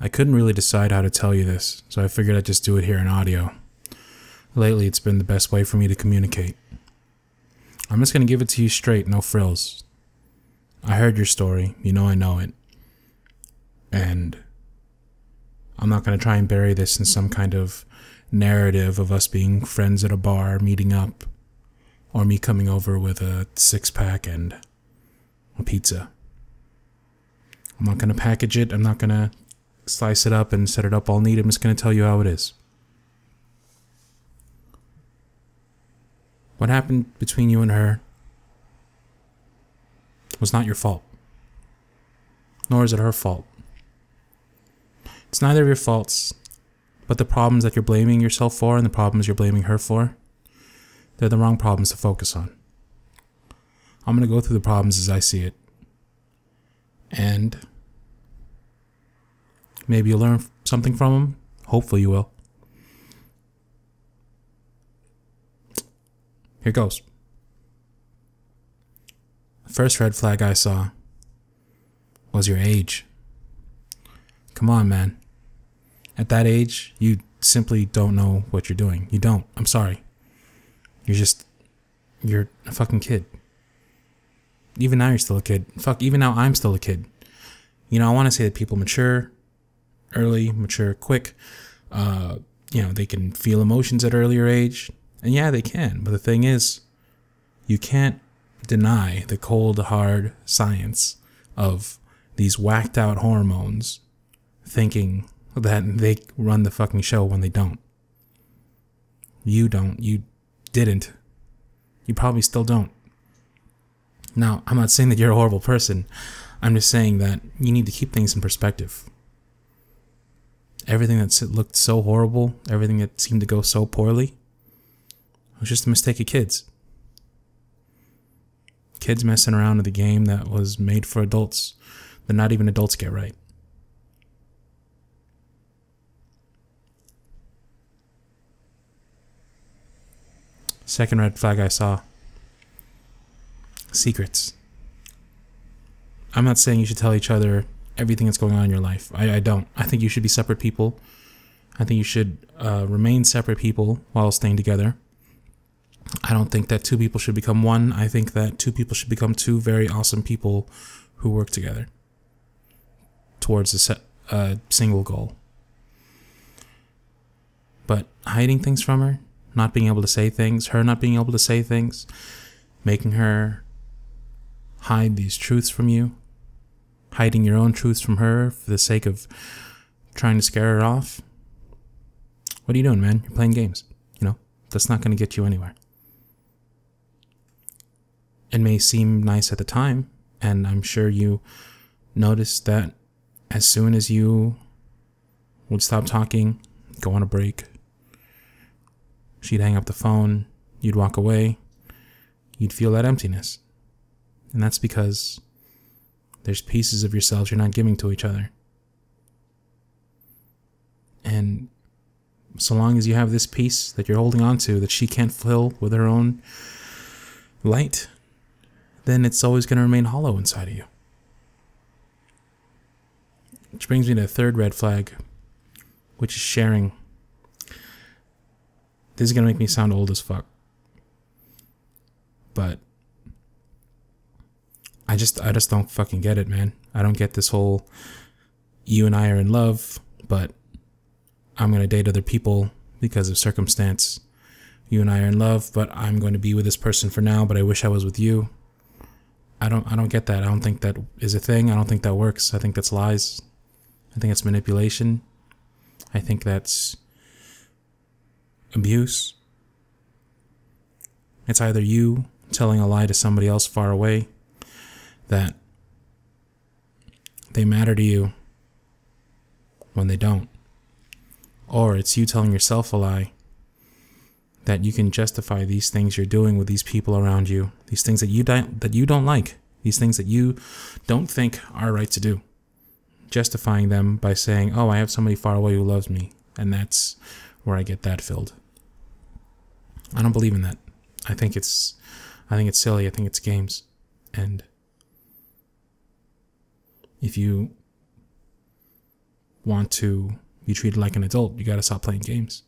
I couldn't really decide how to tell you this, so I figured I'd just do it here in audio. Lately, it's been the best way for me to communicate. I'm just going to give it to you straight, no frills. I heard your story, you know I know it. And I'm not going to try and bury this in some kind of narrative of us being friends at a bar, meeting up, or me coming over with a 6-pack and a pizza. I'm not going to package it, I'm not going to slice it up and set it up all neat, I'm just going to tell you how it is. What happened between you and her was not your fault. Nor is it her fault. It's neither of your faults, but the problems that you're blaming yourself for and the problems you're blaming her for, they're the wrong problems to focus on. I'm going to go through the problems as I see it. And maybe you'll learn something from them. Hopefully you will. Here goes. The first red flag I saw was your age. Come on, man. At that age, you simply don't know what you're doing. You don't. I'm sorry. You're a fucking kid. Even now you're still a kid. Fuck, even now I'm still a kid. You know, I want to say that people mature early, mature quick. You know, they can feel emotions at an earlier age. And yeah, they can. But the thing is, you can't deny the cold, hard science of these whacked out hormones thinking that they run the fucking show when they don't. You don't. You didn't. You probably still don't. Now, I'm not saying that you're a horrible person. I'm just saying that you need to keep things in perspective. Everything that looked so horrible, everything that seemed to go so poorly, it was just a mistake of kids. Kids messing around with a game that was made for adults that not even adults get right. Second red flag I saw. Secrets. I'm not saying you should tell each other everything that's going on in your life. I don't. I think you should be separate people. I think you should remain separate people while staying together. I don't think that two people should become one. I think that two people should become two very awesome people who work together towards a single goal. But hiding things from her, not being able to say things, her not being able to say things, making her hide these truths from you, hiding your own truths from her for the sake of trying to scare her off. What are you doing, man? You're playing games. You know, that's not going to get you anywhere. It may seem nice at the time, and I'm sure you noticed that as soon as you would stop talking, go on a break, she'd hang up the phone, you'd walk away, you'd feel that emptiness. And that's because there's pieces of yourselves you're not giving to each other. And so long as you have this piece that you're holding on to that she can't fill with her own light, then it's always going to remain hollow inside of you. Which brings me to the third red flag, which is sharing. This is going to make me sound old as fuck. But I just don't fucking get it, man. I don't get this whole you and I are in love, but I'm going to date other people because of circumstance. You and I are in love, but I'm going to be with this person for now, but I wish I was with you. I don't get that. I don't think that is a thing. I don't think that works. I think that's lies. I think that's manipulation. I think that's abuse. It's either you telling a lie to somebody else far away that they matter to you when they don't. Or it's you telling yourself a lie that you can justify these things you're doing with these people around you, these things that you don't like, these things that you don't think are right to do. Justifying them by saying, oh, I have somebody far away who loves me, and that's where I get that filled. I don't believe in that. I think it's silly. I think it's games. And if you want to be treated like an adult, you gotta stop playing games.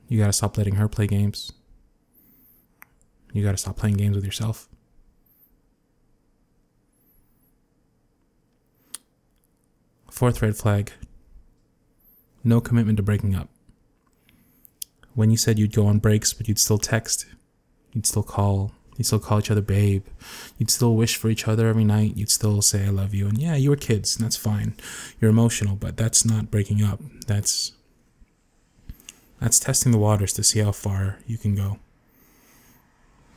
You gotta stop letting her play games. You gotta stop playing games with yourself. Fourth red flag, no commitment to breaking up. When you said you'd go on breaks, but you'd still text, you'd still call each other babe, you'd still wish for each other every night, you'd still say I love you, and yeah, you were kids, and that's fine. You're emotional, but that's not breaking up. That's testing the waters to see how far you can go.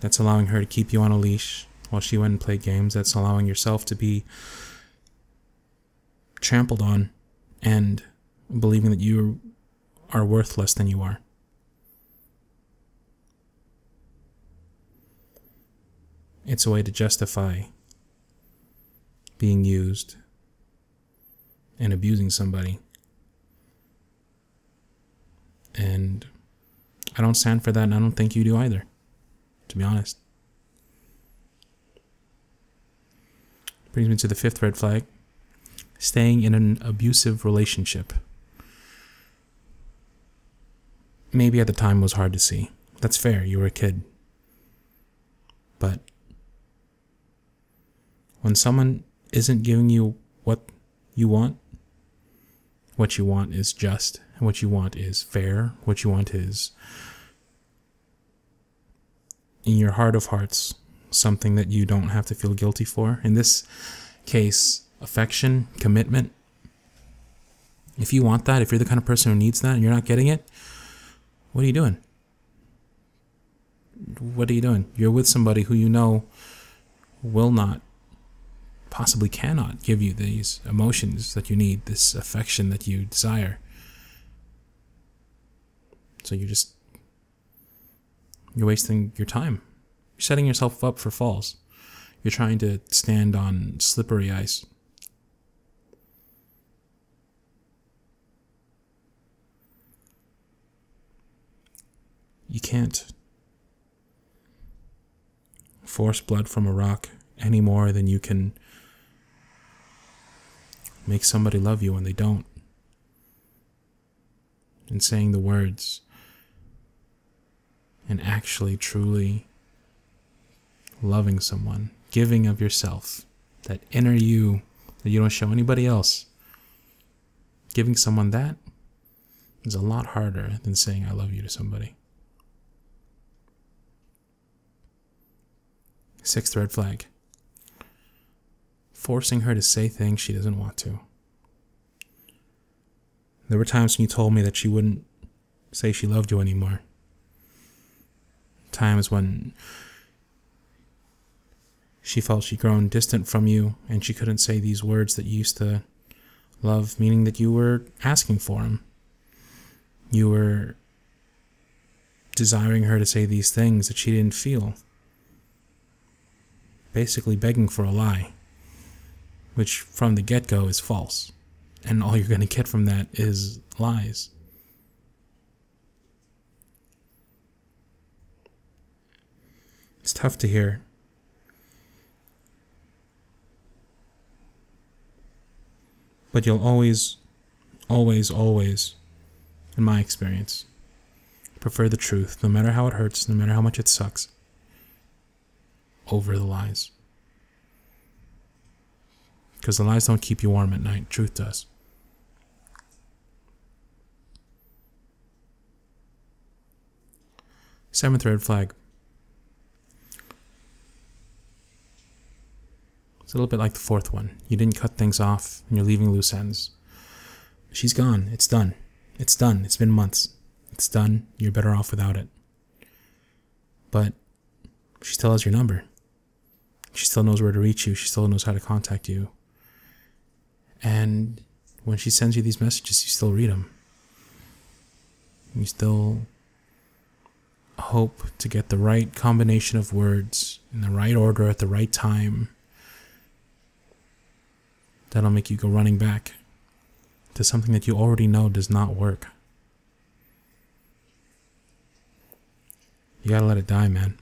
That's allowing her to keep you on a leash while she went and played games. That's allowing yourself to be trampled on and believing that you are worth less than you are. It's a way to justify being used and abusing somebody. And I don't stand for that, and I don't think you do either, to be honest. Brings me to the fifth red flag. Staying in an abusive relationship. Maybe at the time was hard to see. That's fair, you were a kid. But when someone isn't giving you what you want is just, what you want is fair, what you want is, in your heart of hearts, something that you don't have to feel guilty for. In this case, affection, commitment. If you want that, if you're the kind of person who needs that and you're not getting it, what are you doing? What are you doing? You're with somebody who you know will not, possibly cannot give you these emotions that you need, this affection that you desire. So you're wasting your time. You're setting yourself up for falls. You're trying to stand on slippery ice. You can't force blood from a rock any more than you can make somebody love you when they don't. And saying the words and actually truly loving someone, giving of yourself, that inner you that you don't show anybody else, giving someone that is a lot harder than saying I love you to somebody. Sixth red flag. Forcing her to say things she doesn't want to. There were times when you told me that she wouldn't say she loved you anymore. Times when she felt she'd grown distant from you and she couldn't say these words that you used to love, meaning that you were asking for them. You were desiring her to say these things that she didn't feel. Basically begging for a lie, which from the get-go is false. And all you're going to get from that is lies. It's tough to hear. But you'll always, always, always, in my experience, prefer the truth, no matter how it hurts, no matter how much it sucks, over the lies. Because the lies don't keep you warm at night. Truth does. Seventh red flag. It's a little bit like the fourth one. You didn't cut things off and you're leaving loose ends. She's gone. It's done. It's done. It's been months. It's done. You're better off without it. But she still has your number. She still knows where to reach you. She still knows how to contact you. And when she sends you these messages, you still read them. You still hope to get the right combination of words in the right order at the right time. That'll make you go running back to something that you already know does not work. You gotta let it die, man.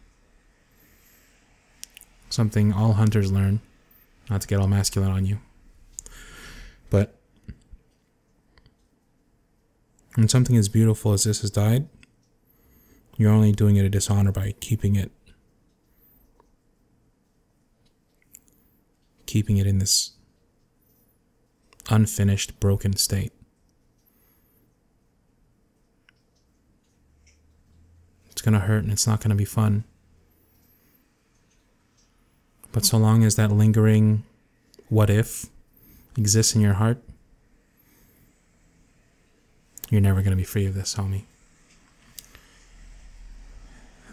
Something all hunters learn Not to get all masculine on you. But when something as beautiful as this has died, you're only doing it a dishonor by keeping it in this unfinished, broken state. It's gonna hurt and it's not gonna be fun. But so long as that lingering what if exists in your heart, you're never gonna be free of this, homie.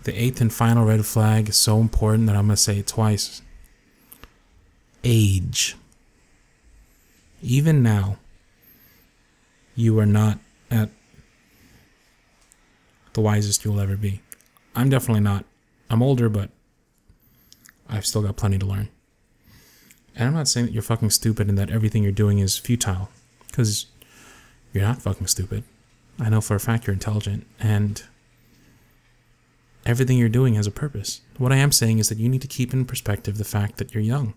The 8th and final red flag is so important that I'm gonna say it twice. Age. Even now, you are not at the wisest you'll ever be. I'm definitely not. I'm older, but I've still got plenty to learn. And I'm not saying that you're fucking stupid and that everything you're doing is futile, because you're not fucking stupid. I know for a fact you're intelligent, and everything you're doing has a purpose. What I am saying is that you need to keep in perspective the fact that you're young.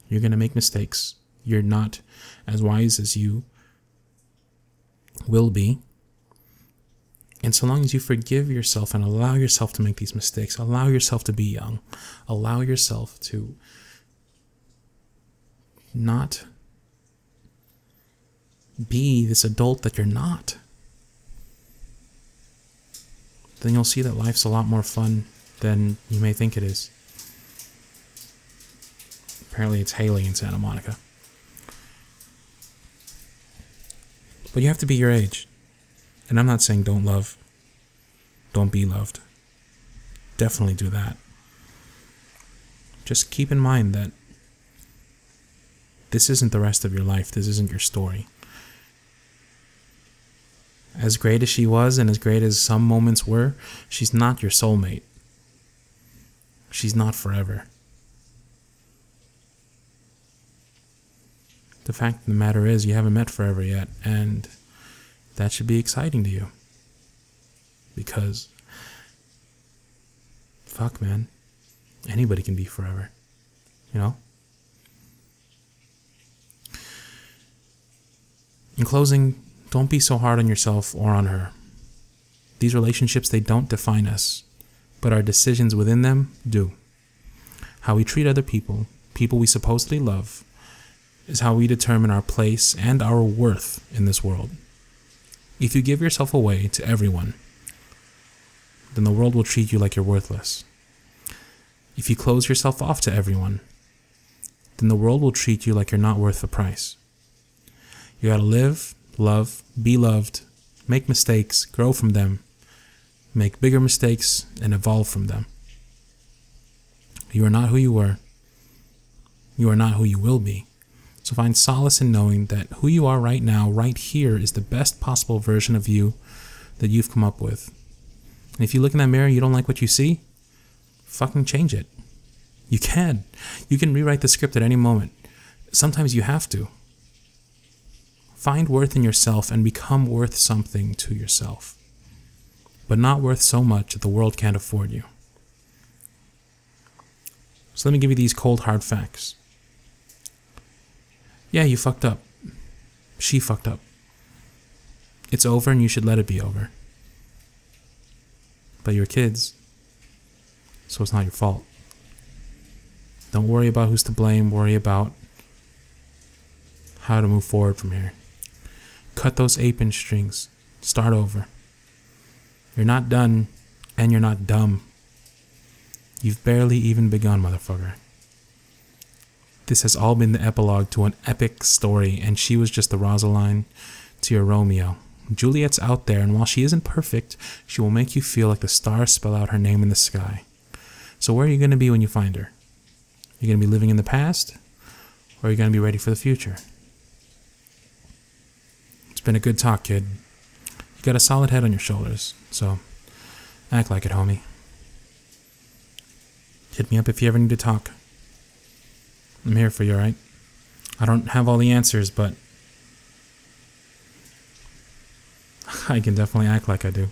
You're going to make mistakes. You're not as wise as you will be. And so long as you forgive yourself and allow yourself to make these mistakes, allow yourself to be young, allow yourself to not be this adult that you're not, then you'll see that life's a lot more fun than you may think it is. Apparently it's hailing in Santa Monica. But you have to be your age. And I'm not saying don't love. Don't be loved. Definitely do that. Just keep in mind that this isn't the rest of your life. This isn't your story. As great as she was and as great as some moments were, she's not your soulmate. She's not forever. The fact of the matter is you haven't met forever yet, and that should be exciting to you. Because, fuck man, anybody can be forever, you know? In closing, don't be so hard on yourself or on her. These relationships, they don't define us, but our decisions within them do. How we treat other people, people we supposedly love, is how we determine our place and our worth in this world. If you give yourself away to everyone, then the world will treat you like you're worthless. If you close yourself off to everyone, then the world will treat you like you're not worth the price. You gotta live, love, be loved, make mistakes, grow from them, make bigger mistakes, and evolve from them. You are not who you were. You are not who you will be. So find solace in knowing that who you are right now, right here, is the best possible version of you that you've come up with. And if you look in that mirror and you don't like what you see, fucking change it. You can. You can rewrite the script at any moment. Sometimes you have to. Find worth in yourself and become worth something to yourself. But not worth so much that the world can't afford you. So let me give you these cold hard facts. Yeah, you fucked up. She fucked up. It's over and you should let it be over. But you're kids, so it's not your fault. Don't worry about who's to blame, worry about how to move forward from here. Cut those 8-inch strings. Start over. You're not done, and you're not dumb. You've barely even begun, motherfucker. This has all been the epilogue to an epic story, and she was just the Rosaline to your Romeo. Juliet's out there, and while she isn't perfect, she will make you feel like the stars spell out her name in the sky. So where are you going to be when you find her? You're going to be living in the past, or are you going to be ready for the future? It's been a good talk, kid. You got a solid head on your shoulders, so act like it, homie. Hit me up if you ever need to talk. I'm here for you, alright? I don't have all the answers, but I can definitely act like I do.